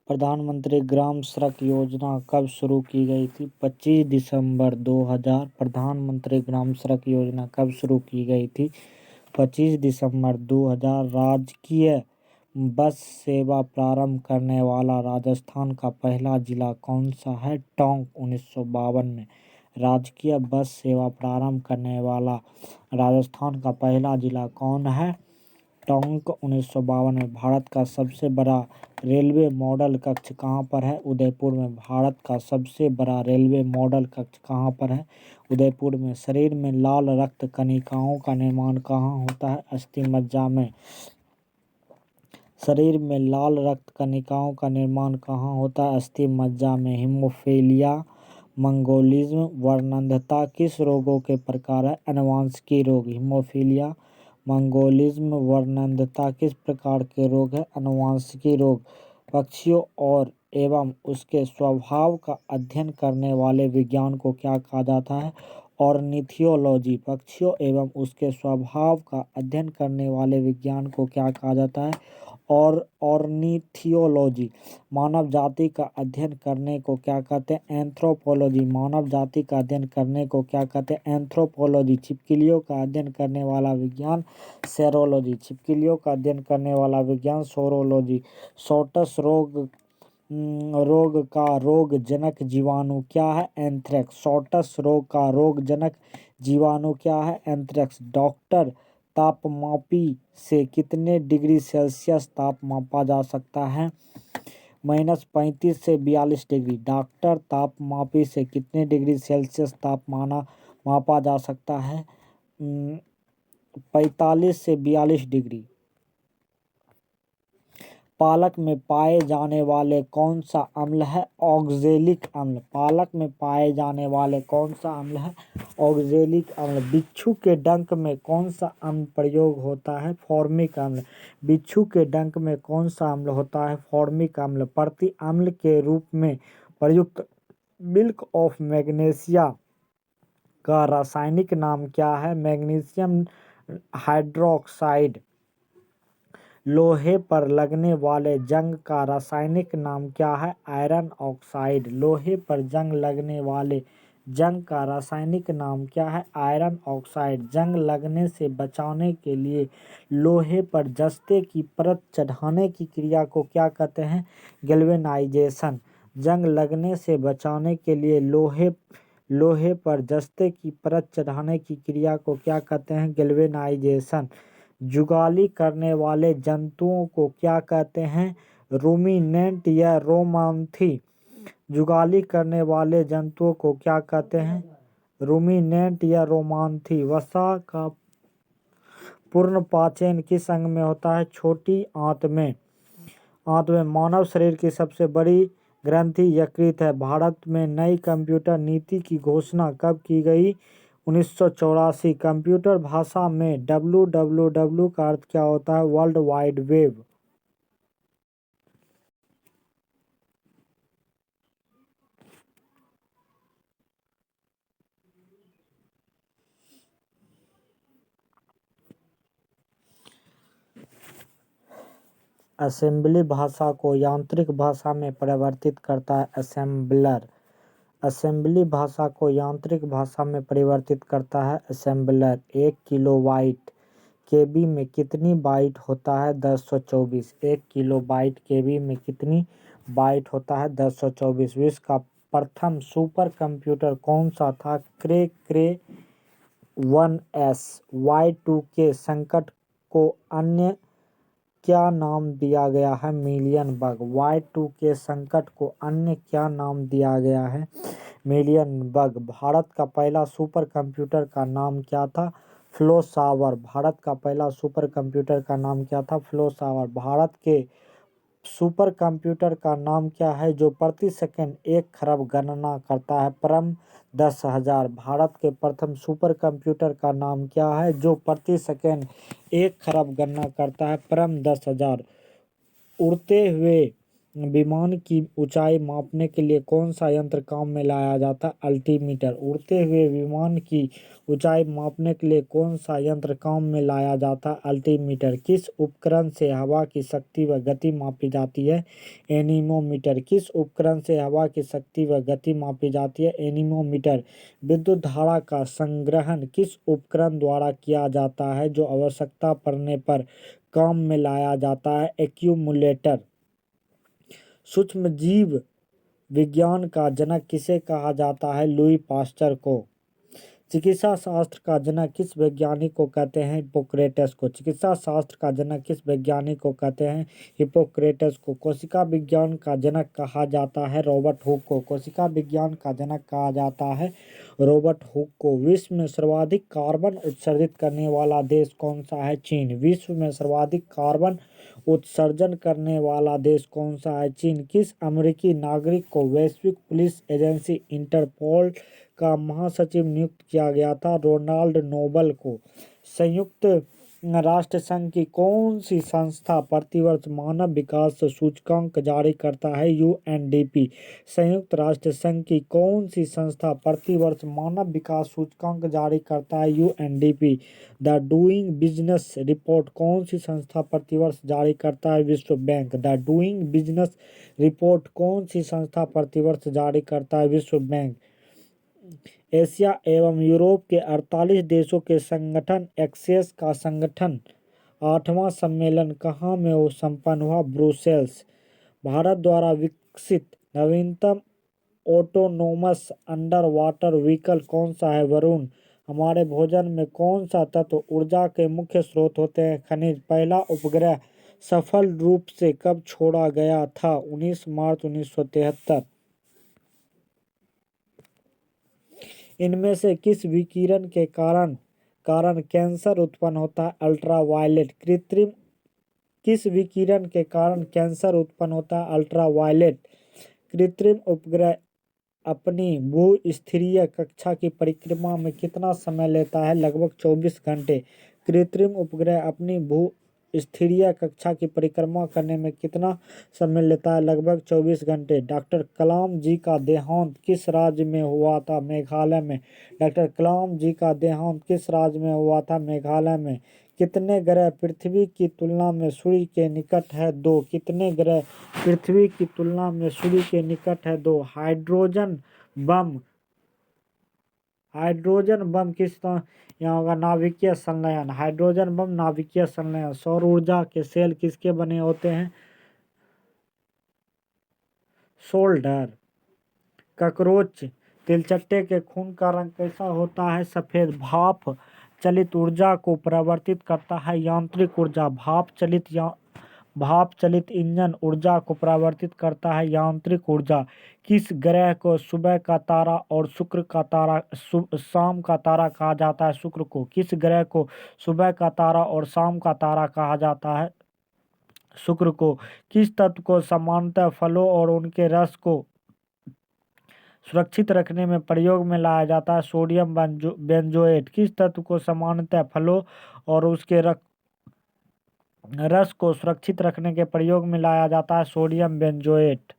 प्रधानमंत्री ग्राम सड़क योजना कब शुरू की गई थी? 25 दिसंबर 2000। प्रधानमंत्री ग्राम सड़क योजना कब शुरू की गई थी? 25 दिसंबर 2000। राजकीय बस सेवा प्रारंभ करने वाला राजस्थान का पहला जिला कौन सा है? टोंक 1952 में। राजकीय बस सेवा प्रारंभ करने वाला राजस्थान का पहला जिला कौन है? टोंक 1952 में। भारत का सबसे बड़ा रेलवे मॉडल कक्ष कहाँ पर है? उदयपुर में। भारत का सबसे बड़ा रेलवे मॉडल कक्ष कहाँ पर है? उदयपुर में। शरीर में लाल रक्त कणिकाओं का निर्माण कहाँ होता है? अस्थि मज्जा में। शरीर में लाल रक्त कणिकाओं का निर्माण कहाँ होता है? अस्थि मज्जा में। हीमोफीलिया, मंगोलिज्म, वर्णंधता किस रोगों के प्रकार है? आनुवंशिकी रोग। हीमोफीलिया, मंगोलिज्म, वर्णंधता किस प्रकार के रोग है? आनुवंशिकी रोग। पक्षियों और एवं उसके स्वभाव का अध्ययन करने वाले विज्ञान को क्या कहा जाता है? ऑर्निथियोलॉजी। पक्षियों एवं उसके स्वभाव का अध्ययन करने वाले विज्ञान को क्या कहा जाता है? और ऑर्निथियोलॉजी। मानव जाति का अध्ययन करने को क्या कहते हैं? एंथ्रोपोलॉजी। मानव जाति का अध्ययन करने को क्या कहते हैं? एंथ्रोपोलॉजी। छिपकलियों का अध्ययन करने वाला विज्ञान सेरोलॉजी। छिपकलियों का अध्ययन करने वाला विज्ञान सोरोलॉजी। शॉर्ट्स रोग का रोग जनक जीवाणु क्या है? एंथ्रेक्स। शॉर्ट्स रोग का रोग जनक जीवाणु क्या है? एंथ्रेक्स। डॉक्टर तापमापी से कितने डिग्री सेल्सियस ताप मापा जा सकता है? -35 से 42 डिग्री। डॉक्टर तापमापी से कितने डिग्री सेल्सियस मापा जा सकता है? 45 से 42 डिग्री। पालक में पाए जाने वाले कौन सा अम्ल है? ऑक्जेलिक अम्ल। पालक में पाए जाने वाले कौन सा अम्ल है? ऑक्जेलिक अम्ल। बिच्छू के डंक में कौन सा अम्ल प्रयोग होता है? फॉर्मिक अम्ल। बिच्छू के डंक में कौन सा अम्ल होता है? फॉर्मिक अम्ल। प्रति अम्ल के रूप में प्रयुक्त मिल्क ऑफ मैग्नीशिया का रासायनिक नाम क्या है? Magnesium hydroxide. लोहे पर लगने वाले जंग का रासायनिक नाम क्या है? Iron oxide. लोहे पर जंग लगने वाले जंग का रासायनिक नाम क्या है? Iron oxide. जंग लगने से बचाने के लिए लोहे पर जस्ते की परत चढ़ाने की क्रिया को क्या कहते हैं? गैल्वेनाइजेशन। जंग लगने से बचाने के लिए लोहे पर जस्ते की परत चढ़ाने की क्रिया को क्या कहते हैं? गैल्वेनाइजेशन। जुगाली करने वाले जंतुओं को क्या कहते हैं? रूमिनेंट या रोमांथी। जुगाली करने वाले जंतुओं को क्या कहते हैं? रूमिनेंट या रोमांथी। वसा का पूर्ण पाचन किस अंग में होता है? छोटी आंत में। मानव शरीर की सबसे बड़ी ग्रंथि यकृत है। भारत में नई कंप्यूटर नीति की घोषणा कब की गई? 1984। कंप्यूटर भाषा में www का अर्थ क्या होता है? World wide web. असेंबली भाषा को यांत्रिक भाषा में परिवर्तित करता है असेंबलर। असेंबली भाषा को यांत्रिक भाषा में परिवर्तित करता है असेंबलर। 1 किलोबाइट केबी में कितनी बाइट होता है? 1024। 1 किलोबाइट केबी में कितनी बाइट होता है? 1024। विश्व का प्रथम सुपर कंप्यूटर कौन सा था? क्रे 1S। Y2K संकट को अन्य क्या नाम दिया गया है? Million bug. Y2K संकट को अन्य क्या नाम दिया गया है? Million bug. भारत का पहला सुपर कंप्यूटर का नाम क्या था? फ्लो सावर। भारत का पहला सुपर कंप्यूटर का नाम क्या था? फ्लो सावर। भारत के सुपर कंप्यूटर का नाम क्या है जो प्रति सेकंड 1 खरब गणना करता है? परम 10,000। भारत के प्रथम सुपर कंप्यूटर का नाम क्या है जो प्रति सेकंड 1 खरब गणना करता है? परम 10,000। उड़ते हुए विमान की ऊंचाई मापने के लिए कौन सा यंत्र काम में लाया जाता है? अल्टीमीटर। उड़ते हुए विमान की ऊंचाई मापने के लिए कौन सा यंत्र काम में लाया जाता है? अल्टीमीटर। किस उपकरण से हवा की शक्ति व गति मापी जाती है? एनीमोमीटर। किस उपकरण से हवा की शक्ति व गति मापी जाती है? एनीमोमीटर। विद्युत धारा का संग्रहण किस उपकरण द्वारा किया जाता है जो आवश्यकता पड़ने पर काम में लाया जाता है? एक्यूमुलेटर। सूक्ष्म जीव विज्ञान का जनक किसे कहा जाता है? लुई पास्चर को। चिकित्सा शास्त्र का जनक किस वैज्ञानिक को कहते हैं? हिप्पोक्रेटस को। चिकित्सा शास्त्र का जनक किस वैज्ञानिक को कहते हैं? हिप्पोक्रेटस को। कोशिका विज्ञान का जनक कहा जाता है? रॉबर्ट हुक को। कोशिका विज्ञान का जनक कहा जाता है रॉबर्ट हुक को। विश्व में सर्वाधिक कार्बन उत्सर्जित करने वाला देश कौन सा है? चीन। विश्व में सर्वाधिक कार्बन उत्सर्जन करने वाला देश कौन सा है? चीन। किस अमेरिकी नागरिक को वैश्विक पुलिस एजेंसी इंटरपोल का महासचिव नियुक्त किया गया था? रोनाल्ड नोबल को। संयुक्त राष्ट्र संघ की कौन सी संस्था प्रतिवर्ष मानव विकास सूचकांक जारी करता है? यूएनडीपी। संयुक्त राष्ट्र संघ की कौन सी संस्था प्रतिवर्ष मानव विकास सूचकांक जारी करता है? UNDP. The doing business report कौन सी संस्था प्रतिवर्ष जारी करता है? विश्व bank. The doing business report कौन सी संस्था प्रतिवर्ष जारी करता है? विश्व बैंक। एशिया एवं यूरोप के 48 देशों के संगठन एक्सेस का संगठन 8वां सम्मेलन कहाँ में संपन्न हुआ? ब्रुसेल्स। भारत द्वारा विकसित नवीनतम ऑटोनोमस अंडर वाटर व्हीकल कौन सा है? वरुण। हमारे भोजन में कौन सा तत्व ऊर्जा के मुख्य स्रोत होते हैं? खनिज। पहला उपग्रह सफल रूप से कब छोड़ा गया था? 19 मार्च 1973। इनमें से किस विकिरण के कारण कैंसर उत्पन्न होता है? अल्ट्रावायलेट। कृत्रिम किस विकिरण के कारण कैंसर उत्पन्न होता है? अल्ट्रावायलेट। कृत्रिम उपग्रह अपनी भूस्थिरीय कक्षा की परिक्रमा में कितना समय लेता है? लगभग 24 घंटे। कृत्रिम उपग्रह अपनी भूस्थिरीय कक्षा की परिक्रमा करने में कितना समय लेता है? लगभग 24 घंटे। डॉक्टर कलाम जी का देहांत किस राज्य में हुआ था? मेघालय में। डॉक्टर कलाम जी का देहांत किस राज्य में हुआ था? मेघालय में। कितने ग्रह पृथ्वी की तुलना में सूर्य के निकट है? 2। कितने ग्रह पृथ्वी की तुलना में सूर्य के निकट है? 2। हाइड्रोजन बम किस यहाँ होगा? नाभिकीय संलयन। हाइड्रोजन बम नाभिकीय संलयन। सौर ऊर्जा के सेल किसके बने होते हैं? सोल्डर। कॉकरोच तिलचट्टे के खून का रंग कैसा होता है? सफेद। भाप चलित ऊर्जा को परिवर्तित करता है यांत्रिक ऊर्जा। भाप चलित इंजन ऊर्जा को परिवर्तित करता है यांत्रिक ऊर्जा। किस ग्रह को सुबह का तारा और शुक्र का तारा शाम का तारा कहा जाता है? शुक्र को। किस ग्रह को सुबह का तारा और शाम का तारा कहा जाता है? शुक्र को। किस तत्व को सामान्यतः फलों और उनके रस को सुरक्षित रखने में प्रयोग में लाया जाता है? Sodium benzoate. किस तत्व को सामान्यतः फलों और उसके रस को सुरक्षित रखने के प्रयोग में लाया जाता है? Sodium benzoate.